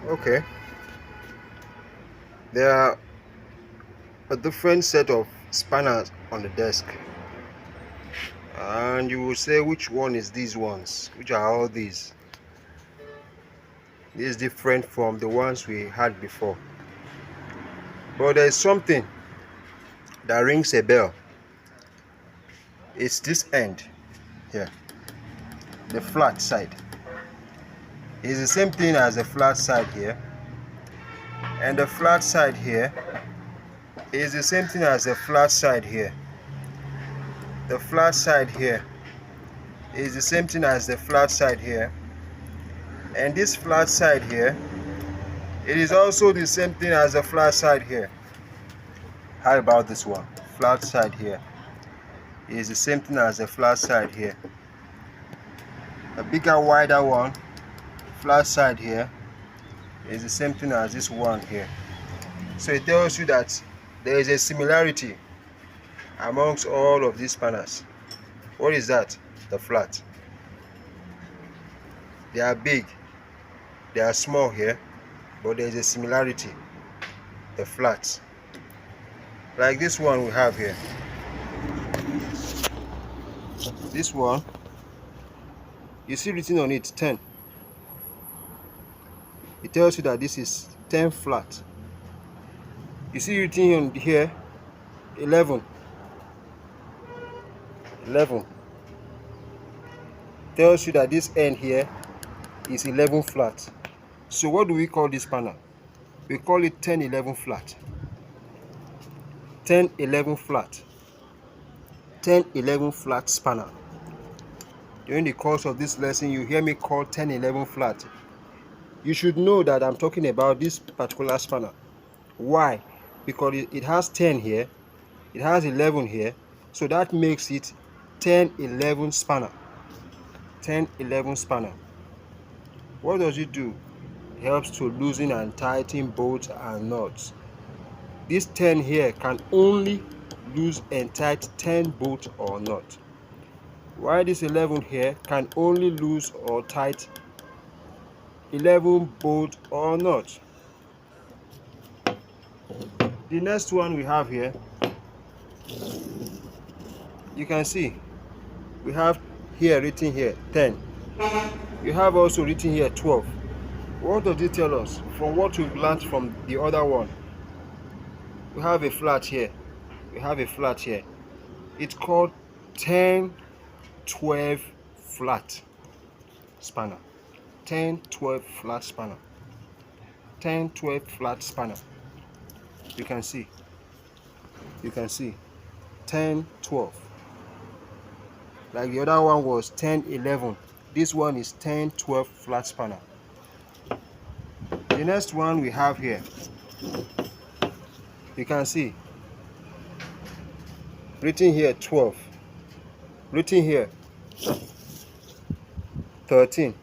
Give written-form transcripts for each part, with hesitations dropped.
Okay, there are a different set of spanners on the desk, and you will say which one is these ones, which are all these. This is different from the ones we had before, but there is something that rings a bell. It's this end here, the flat side. It's the same thing as the flat side here, and the flat side here is the same thing as the flat side here. The flat side here is the same thing as the flat side here, and this flat side here, it is also the same thing as the flat side here. How about this one? Flat side here is the same thing as the flat side here. A bigger, wider one, flat side here, is the same thing as this one here. So it tells you that there is a similarity amongst all of these spanners. What is that? The flat. They are big, they are small here, but there is a similarity. The flat. Like this one we have here. This one, you see written on it 10. It tells you that this is 10 flat. You see written on here 11. 11 tells you that this end here is 11 flat. So what do we call this spanner? We call it 10-11 flat. 10-11 flat. 10-11 flat spanner. During the course of this lesson, you hear me call 10-11 flat. You should know that I'm talking about this particular spanner. Why? Because it has 10 here, it has 11 here, so that makes it 10-11 spanner. 10-11 spanner. What does it do? It helps to loosen and tighten bolts and nuts. This 10 here can only loose and tighten 10 bolts or nut, while this 11 here can only loose or tighten 11 bolts or nut. The next one we have here, you can see we have here written here 10. You have also written here 12. What does it tell us from what we've learned from the other one? We have a flat here. We have a flat here. It's called 10-12 flat spanner. 10-12 flat spanner. 10-12 flat spanner. You can see 10-12. Like the other one was 10-11. This one is 10-12 flat spanner. The next one we have here, you can see written here 12, written here 13.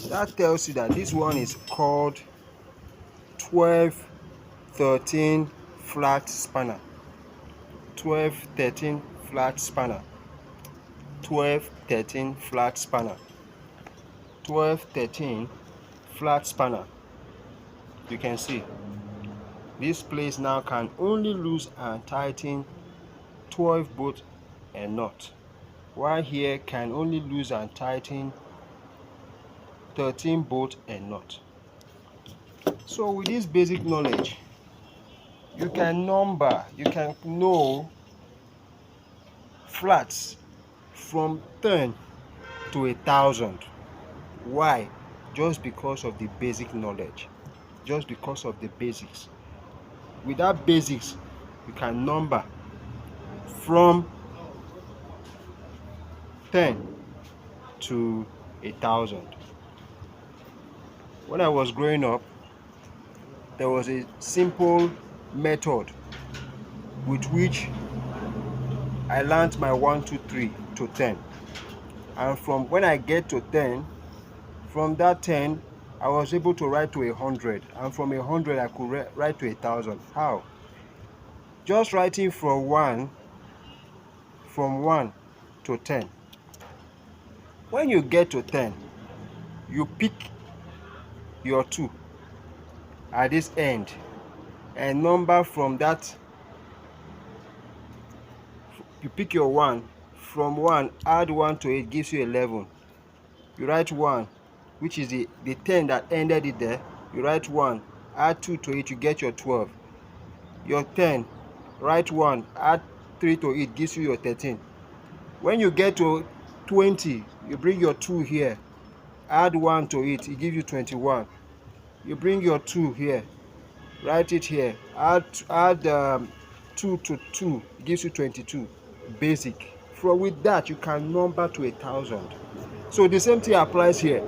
That tells you that this one is called 12-13 flat spanner. 12-13 flat spanner. 12-13 flat spanner. 12-13 flat spanner. You can see this place now can only loose and tighten 12 bolts and nut, while here can only loose and tighten 13 bolts and nut. So with this basic knowledge, you can know flats from 10 to 1,000. Why? Just because of the basic knowledge. Just because of the basics. Without basics, you can number from 10 to 1,000. When I was growing up, there was a simple method with which I learned my 1, 2, 3 to 10. And from when I get to 10, from that 10, I was able to write to 100. And from 100, I could write to 1,000. How? Just writing from 1 to 10. When you get to 10, you pick your 2 at this end and number from that. You pick your 1, from 1 add 1 to it gives you 11. You write 1, which is the 10 that ended it there. You write 1, add 2 to it, you get your 12. Your 10, write 1, add 3 to it, gives you your 13. When you get to 20, you bring your 2 here, add 1 to it, it gives you 21. You bring your 2 here, write it here, add 2 to 2, it gives you 22. Basic. From with that, you can number to 1,000. So the same thing applies here.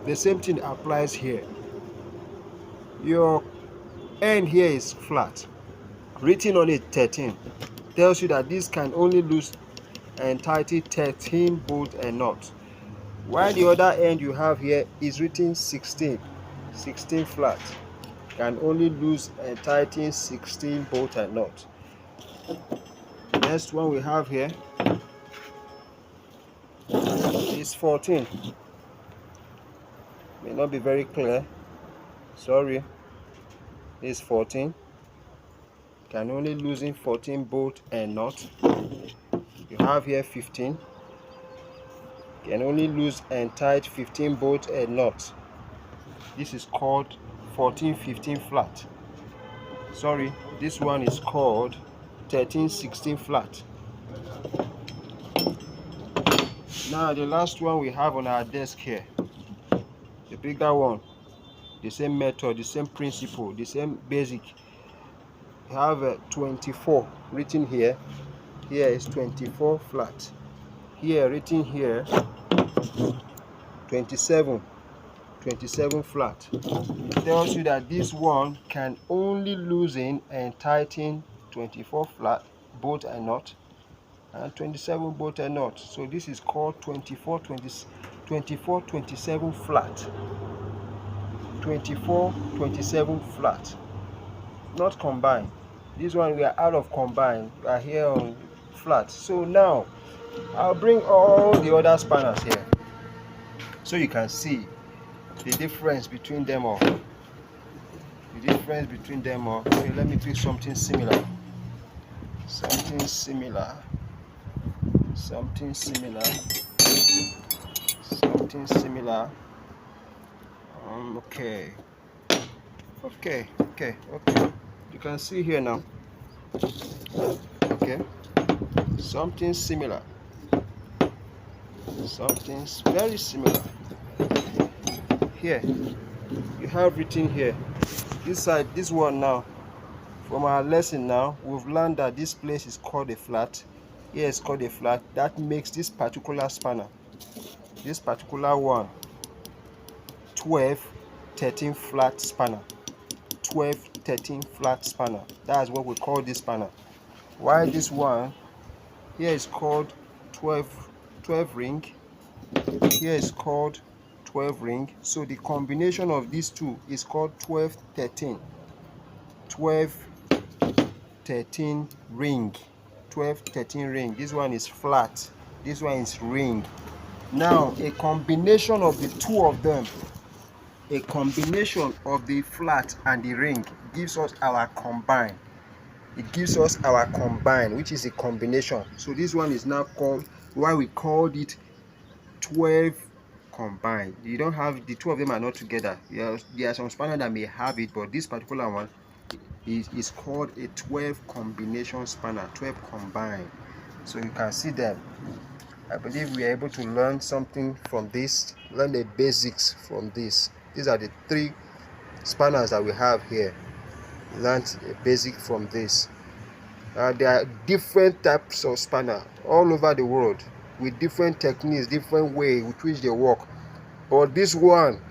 The same thing applies here. Your end here is flat. Written on it 13 tells you that this can only lose entirety 13 bolt and nut. While the other end you have here is written 16 flat. Can only lose entirety 16 bolt and nut. Next one we have here is 14. May not be very clear. Sorry. This is 14. Can only lose in 14 bolt and nut. You have here 15. Can only lose and tight 15 bolt and nut. This is called 14 15 flat. Sorry, this one is called 13 16 flat. Now the last one we have on our desk here, the bigger one, the same method, the same principle, the same basic. We have 24 written here. Here is 24 flat. Here written here 27 flat. It tells you that this one can only loosen and tighten 24 flat bolt and nut and 27 bolt and nut. So this is called 24 27 flat. 24 27 flat, not combined. This one we are out of combined, we are here on flat. So now I'll bring all the other spanners here so you can see the difference between them all. Okay, let me do something similar. Okay. You can see here now. Okay. Something similar. Something very similar. Here. You have written here. This side, this one now. From our lesson now, we've learned that this place is called a flat. Here is called a flat. That makes this particular spanner, this particular one, 12 13 flat spanner. 12 13 flat spanner. That's what we call this spanner. While this one here is called 12 ring. Here is called 12 ring. So the combination of these two is called 12 13. 12 13 ring. 12 13 ring. This one is flat. This one is ring. Now a combination of the two of them, a combination of the flat and the ring gives us our combine. It gives us our combine, which is a combination. So this one is now called, why we called it 12 combined. You don't have, the two of them are not together. There are some spanner that may have it, but this particular one is called a 12 combination spanner, 12 combined. So you can see them. I believe we are able to learn something from this, learn the basics from this. These are the 3 spanners that we have here. Learned a basic from this. There are different types of spanner all over the world with different techniques, different way with which they work. But this one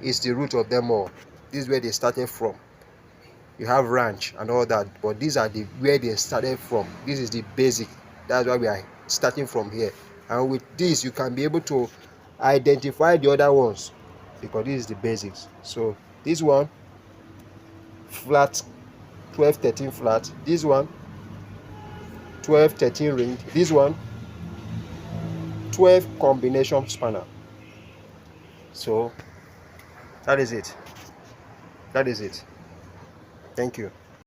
is the root of them all. This is where they started from. You have ranch and all that, but these are where they started from. This is the basic. That's why we are starting from here. And with this, you can be able to identify the other ones, because this is the basics. So this one flat, 12 13 flat. This one 12 13 ring. This one 12 combination spanner. So that is it. That is it. Thank you.